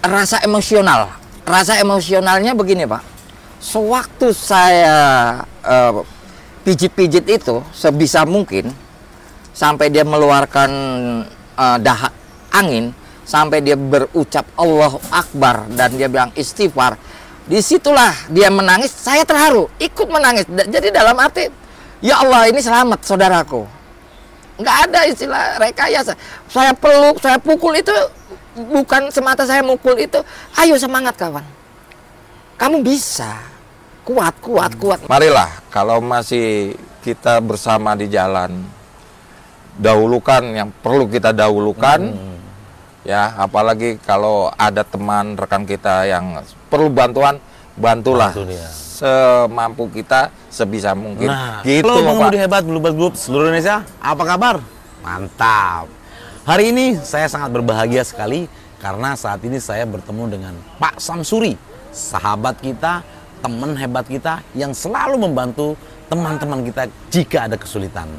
rasa emosional. Rasa emosionalnya begini, Pak. Sewaktu saya pijit-pijit itu sebisa mungkin sampai dia mengeluarkan dahak angin, sampai dia berucap Allahu Akbar dan dia bilang istighfar. Disitulah dia menangis, saya terharu, ikut menangis. Jadi dalam arti, ya Allah ini selamat saudaraku. Nggak ada istilah rekayasa. Saya peluk, saya pukul itu bukan semata saya mukul itu. Ayo semangat kawan, kamu bisa, kuat. Marilah kalau masih kita bersama di jalan, dahulukan yang perlu kita dahulukan. Ya, apalagi kalau ada teman rekan kita yang perlu bantuan, bantulah semampu kita, sebisa mungkin. Nah, gitu, halo pengemudi Pak. hebat Bluebird Group seluruh Indonesia, apa kabar? Mantap. Hari ini saya sangat berbahagia sekali karena saat ini saya bertemu dengan Pak Samsuri, sahabat kita, teman hebat kita yang selalu membantu teman-teman kita jika ada kesulitan.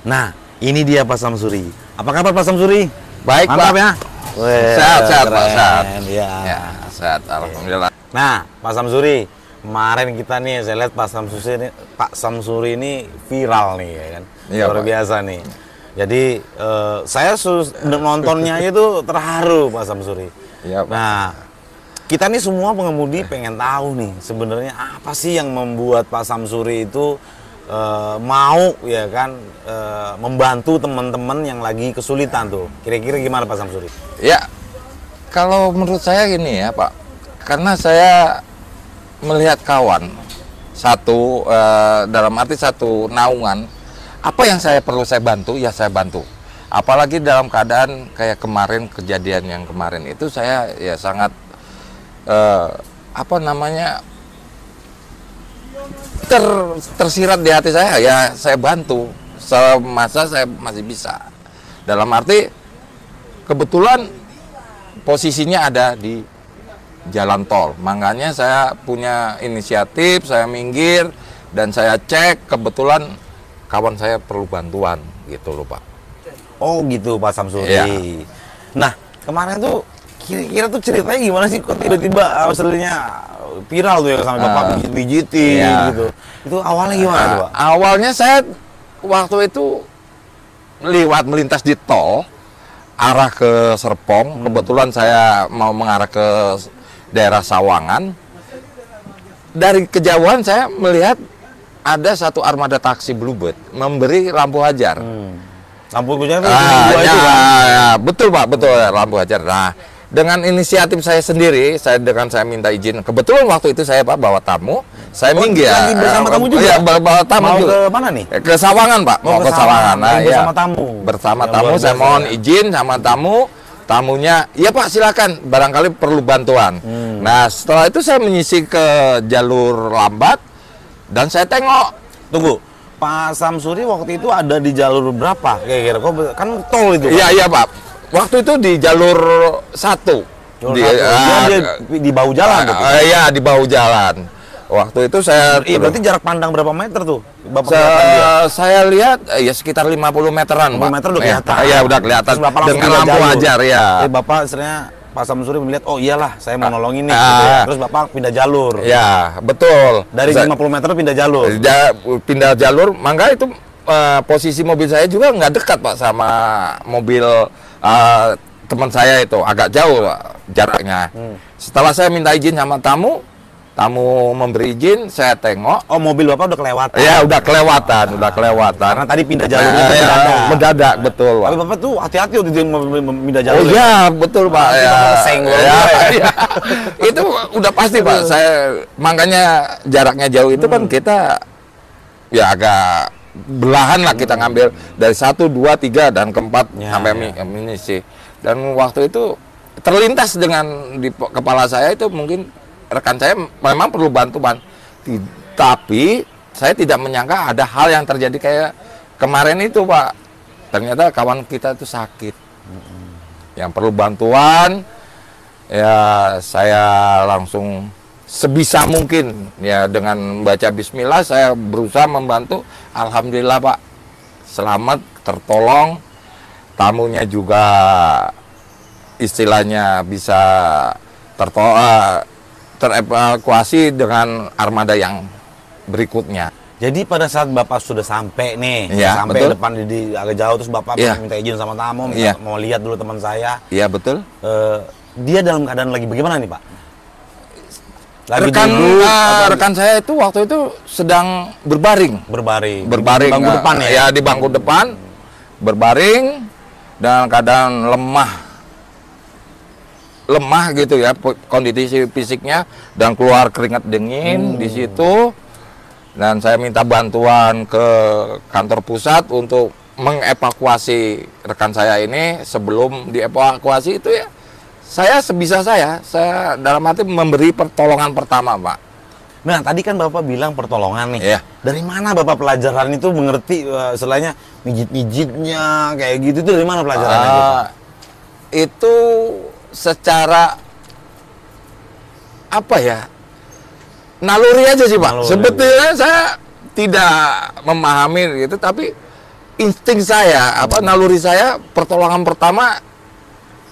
Nah, ini dia Pak Samsuri. Apa kabar Pak Samsuri? Baik, mantap Pak. Ya. Weh, Sehat, Pak. Sehat. Ya. Ya, sehat, alhamdulillah. Nah, Pak Samsuri, kemarin kita nih, saya lihat Pak Samsuri ini viral nih, ya kan? Iya, Luar Pak. biasa nih. Jadi saya nontonnya itu terharu, Pak Samsuri. Iya, Pak. Nah, kita nih semua pengemudi pengen tahu nih, sebenarnya apa sih yang membuat Pak Samsuri itu mau, ya kan, membantu teman-teman yang lagi kesulitan tuh. Kira-kira gimana Pak Samsuri? Ya, kalau menurut saya gini ya Pak, karena saya melihat kawan satu dalam arti satu naungan, apa yang saya perlu saya bantu ya saya bantu. Apalagi dalam keadaan kayak kemarin, kejadian yang kemarin itu saya ya sangat apa namanya tersirat di hati saya, ya saya bantu semasa saya masih bisa. Dalam arti kebetulan posisinya ada di jalan tol, makanya saya punya inisiatif, saya minggir dan saya cek, kebetulan kawan saya perlu bantuan gitu loh Pak. Oh gitu Pak Samsuri. Iya. Nah kemarin tuh kira-kira tuh ceritanya gimana sih, kok tiba-tiba hasilnya viral tuh ya sampai Bapak pijitin iya. gitu. Itu awalnya gimana tuh Pak? Awalnya saya waktu itu melintas di tol arah ke Serpong, kebetulan saya mau mengarah ke daerah Sawangan. Dari kejauhan saya melihat ada satu armada taksi Bluebird memberi lampu hajar. Lampu hajar itu itu kan? Ya, betul Pak, betul lampu hajar. Nah, dengan inisiatif saya sendiri, saya minta izin. Kebetulan waktu itu saya Pak bawa tamu, saya minggir. Lagi bersama tamu juga? Iya, bawa tamu Mau juga. ke mana nih? Ke Sawangan Pak, mau ke Sawangan. Nah, bersama iya. tamu. Bersama Ya, tamu, luar saya biasa, mohon ya. izin sama tamu. Tamunya, iya Pak silakan, barangkali perlu bantuan. Nah, setelah itu saya menyisir ke jalur lambat dan saya tengok. Tunggu, Pak Samsuri waktu itu ada di jalur berapa? Kira-kira kan tol itu. Iya, iya Pak. Waktu itu di jalur 1. Dia di bahu jalan tuh. Iya, di bahu jalan. Waktu itu saya Berarti jarak pandang berapa meter tuh? Bapak kelihatan dia? saya lihat ya sekitar 50 meteran, 50 Pak. meter udah kelihatan. Iya, udah kelihatan Terus Bapak langsung dengan pindah lampu jalur. hajar ya. Bapak istilahnya Pak Samsuri melihat, oh iyalah saya mau nolongin nih gitu ya. Terus Bapak pindah jalur. Ya, betul. Dari 50 meter pindah jalur. Pindah jalur, mangga itu posisi mobil saya juga nggak dekat Pak sama mobil teman saya itu, agak jauh Pak, jaraknya. Setelah saya minta izin sama tamu memberi izin, saya tengok. Oh, mobil Bapak udah kelewatan. Ya, udah kelewatan. Karena tadi pindah jalur mendadak, betul Pak. Tapi Bapak tuh hati-hati waktu dia pindah jalur. Oh iya, betul Pak. Nanti Bapak kesenggol. Ya. Itu udah pasti Pak. Saya makanya jaraknya jauh itu kan kita ya agak belahan lah, kita ngambil dari 1, 2, 3 dan keempat sampai ini sih. Dan waktu itu terlintas dengan di kepala saya itu mungkin rekan saya memang perlu bantuan. Tapi saya tidak menyangka ada hal yang terjadi kayak kemarin itu Pak. Ternyata kawan kita itu sakit. Yang perlu bantuan, ya saya langsung sebisa mungkin ya dengan baca bismillah saya berusaha membantu. Alhamdulillah Pak, selamat, tertolong. Tamunya juga istilahnya bisa terevakuasi dengan armada yang berikutnya. Jadi pada saat Bapak sudah sampai nih, Iya, sampai betul. depan di agak jauh, terus Bapak Iya. minta izin sama tamu, Iya. mau lihat dulu teman saya. Iya betul. Dia dalam keadaan lagi bagaimana nih Pak? Lagi Rekan duduk, atau rekan saya itu waktu itu sedang berbaring. berbaring, Berbaring di bangku depan ya? Ya di bangku depan, berbaring dalam keadaan lemah gitu ya kondisi fisiknya, dan keluar keringat dingin di situ. Dan saya minta bantuan ke kantor pusat untuk mengevakuasi rekan saya ini. Sebelum dievakuasi itu ya, saya sebisa saya dalam arti memberi pertolongan pertama, Pak. Nah, tadi kan Bapak bilang pertolongan nih. Iya. Dari mana Bapak pelajaran itu mengerti, istilahnya mijit-mijitnya kayak gitu, itu dari mana pelajarannya gitu? Itu secara apa ya, naluri aja sih Pak. Naluri. Sebetulnya saya tidak memahami gitu, tapi insting saya, naluri saya, pertolongan pertama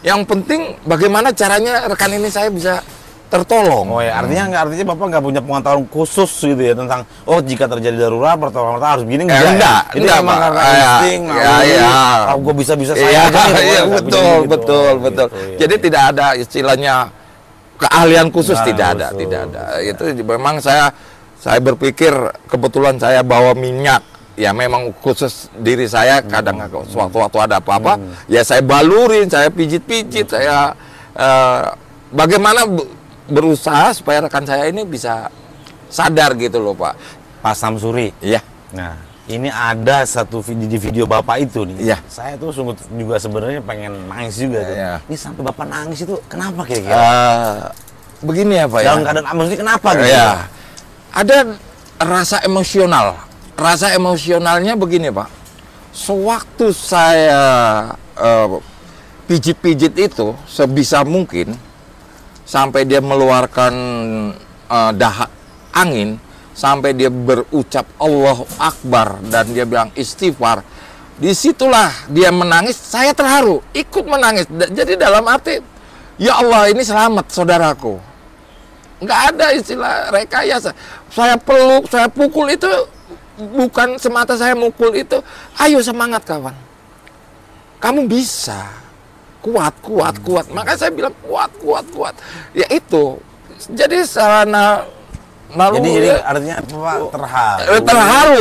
yang penting bagaimana caranya rekan ini saya bisa tertolong. Oh ya, artinya Bapak nggak punya pengetahuan khusus gitu ya tentang jika terjadi darurat pertolongan pertama harus begini enggak, Ini enggak, memang Pak. karena Ya, insting, ya. gue bisa saya Iya, aja nih, iya, nggak punya betul, gitu. betul, Oh, betul. gitu, iya, Jadi iya. tidak ada istilahnya keahlian khusus, Keahlian tidak ada, khusus. tidak ada. Itu memang saya berpikir kebetulan saya bawa minyak. Ya memang khusus diri saya, kadang sewaktu-waktu ada apa-apa, ya saya balurin, saya pijit-pijit, saya bagaimana berusaha supaya rekan saya ini bisa sadar gitu loh, Pak. Pak Samsuri. Iya. Nah, ini ada satu video Bapak itu nih. Iya. Saya tuh sungguh juga sebenarnya pengen nangis juga tuh. Iya. Ini sampai Bapak nangis itu kenapa kira-kira? Begini ya Pak ya. Dalam keadaan maksudnya kenapa gitu? Ya, ada rasa emosional. Rasa emosionalnya begini Pak. Sewaktu saya pijit-pijit itu sebisa mungkin sampai dia mengeluarkan dahak angin, sampai dia berucap Allahu Akbar dan dia bilang istighfar. Disitulah dia menangis, saya terharu, ikut menangis. Jadi dalam arti, ya Allah ini selamat saudaraku. Nggak ada istilah rekayasa. Saya peluk, saya pukul itu bukan semata saya mukul itu. Ayo semangat kawan. Kamu bisa. Kuat, kuat, kuat. Makanya saya bilang kuat, kuat, kuat. Ya itu. Jadi sarana Jadi artinya Bapak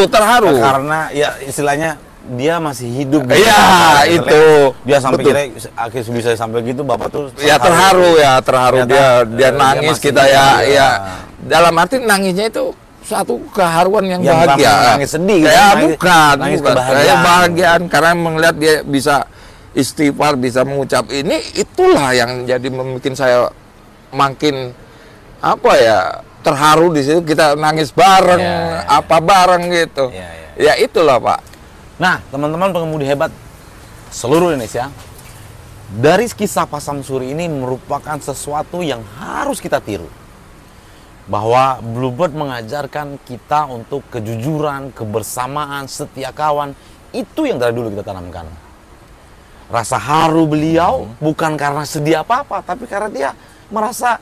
terharu. Karena ya istilahnya dia masih hidup. Iya, itu. Dia sampai Betul. kira akhirnya bisa sampai gitu Bapak tuh Ya terharu. Dia Ternyata, nangis dia kita masih ya, hidup, ya. Dalam arti nangisnya itu suatu keharuan yang Yang bahagia. bukan nangis sedih gitu, Ya nangis bukan. kebahagiaan. Saya bahagiaan karena melihat dia bisa istighfar, bisa mengucap ini, itulah yang jadi membuat saya makin terharu di situ. Kita nangis bareng, bareng gitu. Ya itulah Pak. Nah, teman-teman pengemudi hebat seluruh Indonesia, dari kisah Pak Samsuri ini merupakan sesuatu yang harus kita tiru. Bahwa Bluebird mengajarkan kita untuk kejujuran, kebersamaan, setia kawan. Itu yang dari dulu kita tanamkan. Rasa haru beliau bukan karena sedih apa-apa, tapi karena dia merasa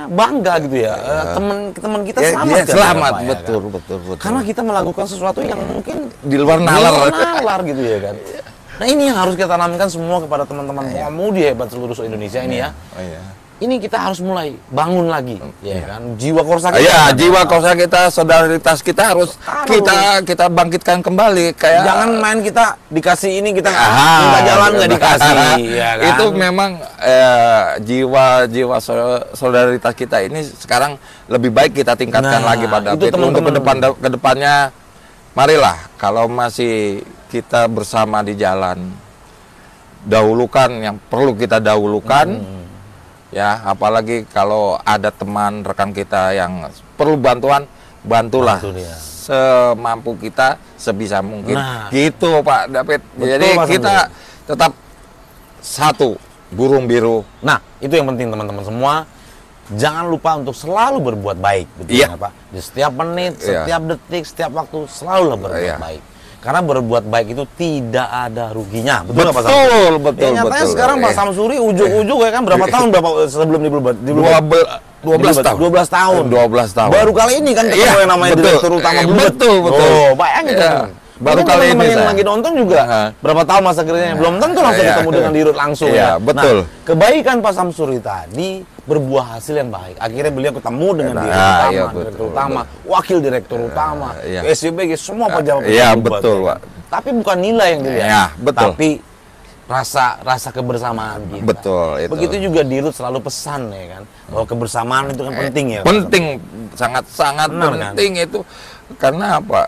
bangga gitu ya. Teman kita selamat. Ya, selamat, Pak, betul, kan? betul. Karena kita melakukan sesuatu yang mungkin Di luar nalar. gitu ya kan. Nah, ini yang harus kita tanamkan semua kepada teman-teman pengemudi hebat seluruh Indonesia ini ya. Ini kita harus mulai bangun lagi, ya kan? Jiwa korsa kita. Ya, jiwa korsa kita, solidaritas kita harus kita bangkitkan kembali. Kayak Jangan main kita dikasih ini, kita minta jalan nggak dikasih, ya kan? Itu memang jiwa solidaritas kita ini sekarang lebih baik kita tingkatkan lagi pada itu untuk teman-teman. kedepannya. Marilah kalau masih kita bersama di jalan, dahulukan yang perlu kita dahulukan. Ya, apalagi kalau ada teman rekan kita yang perlu bantuan, bantulah semampu kita, sebisa mungkin. Gitu Pak David. Jadi Pak kita tetap satu, burung biru. Nah, itu yang penting teman-teman semua. Jangan lupa untuk selalu berbuat baik, betul Iya. Pak? Di setiap menit, setiap detik, setiap waktu selalu berbuat baik. Karena berbuat baik itu tidak ada ruginya. Betul nggak Pak Samsuri? Betul, betul, Ya, nyatanya betul. sekarang Pak Samsuri ujuk-ujuk ya kan berapa tahun sebelum di 12 tahun. 12 tahun. 12 tahun. Baru kali ini kan ketemu yang namanya betul. direktur utama Bluebird. Betul, betul. Oh, bayangin Iya. kan. Baru Mungkin kali teman-teman ini yang saya. lagi nonton juga berapa tahun masa kerjanya belum tentu langsung Iya. ketemu dengan dirut langsung Iya, ya. betul. Nah, kebaikan Pak Samsuri tadi berbuah hasil yang baik. Akhirnya beliau ketemu dengan direktur utama, iya, betul, direktur utama, wakil direktur utama, iya. SCBG, semua pejabat. Iya, Bluebird, betul, ya kan? Pak. Tapi bukan nilai yang dilihat, Iya, betul. tapi rasa kebersamaan kita. Betul, itu. Begitu juga dirut selalu pesan ya kan, bahwa kebersamaan itu kan penting ya. Pak Penting, sangat-sangat Benar, kan? penting itu. Karena apa?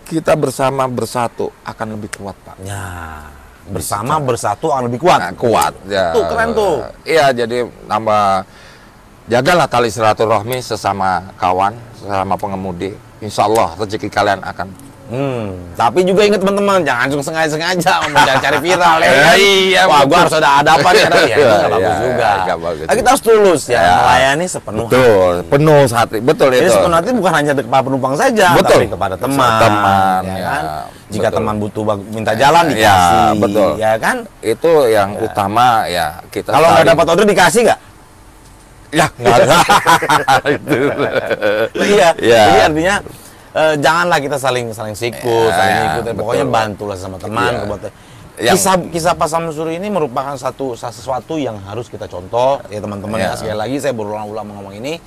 Kita bersama bersatu akan lebih kuat, Pak. Ya, bersama bersatu akan lebih kuat. Nah, kuat. Ya. Tuh, keren tuh. Iya, jadi nambah jagalah tali silaturahmi sesama kawan, sesama pengemudi. Insya Allah rezeki kalian akan. Tapi juga ingat teman-teman, jangan langsung sengaja jangan cari viral ya. kan? Iya, Wah, betul. gua harus ada hadapan ya, itu nggak bagus Iya, juga. nggak bagus Nah, kita harus tulus ya, Ya. melayani sepenuh Betul, penuh hati. Betul Jadi itu. sepenuh hati bukan hanya kepada penumpang saja, Betul. tapi kepada teman. Teman, ya ya. kan? Jika Betul. teman butuh minta jalan Ya, dikasih, betul. ya kan? Itu yang utama ya kita. Kalau nggak saling- dapat order dikasih nggak? ya nggak ada. Itu. Iya. Iya. Jadi artinya janganlah kita saling sikut, Ya, saling ya, ikut. Pokoknya betul. bantulah sama teman. Iya. Kisah Pak Samsuri ini merupakan sesuatu yang harus kita contoh ya teman-teman ya. Ya. Sekali lagi saya berulang-ulang ngomong ini,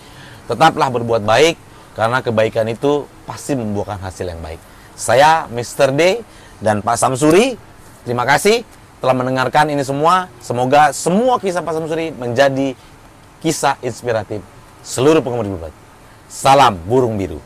tetaplah berbuat baik karena kebaikan itu pasti membuahkan hasil yang baik. Saya Mr. D dan Pak Samsuri, terima kasih telah mendengarkan ini semua. Semoga semua kisah Pak Samsuri menjadi kisah inspiratif seluruh pengemudi Bluebird. Salam burung biru.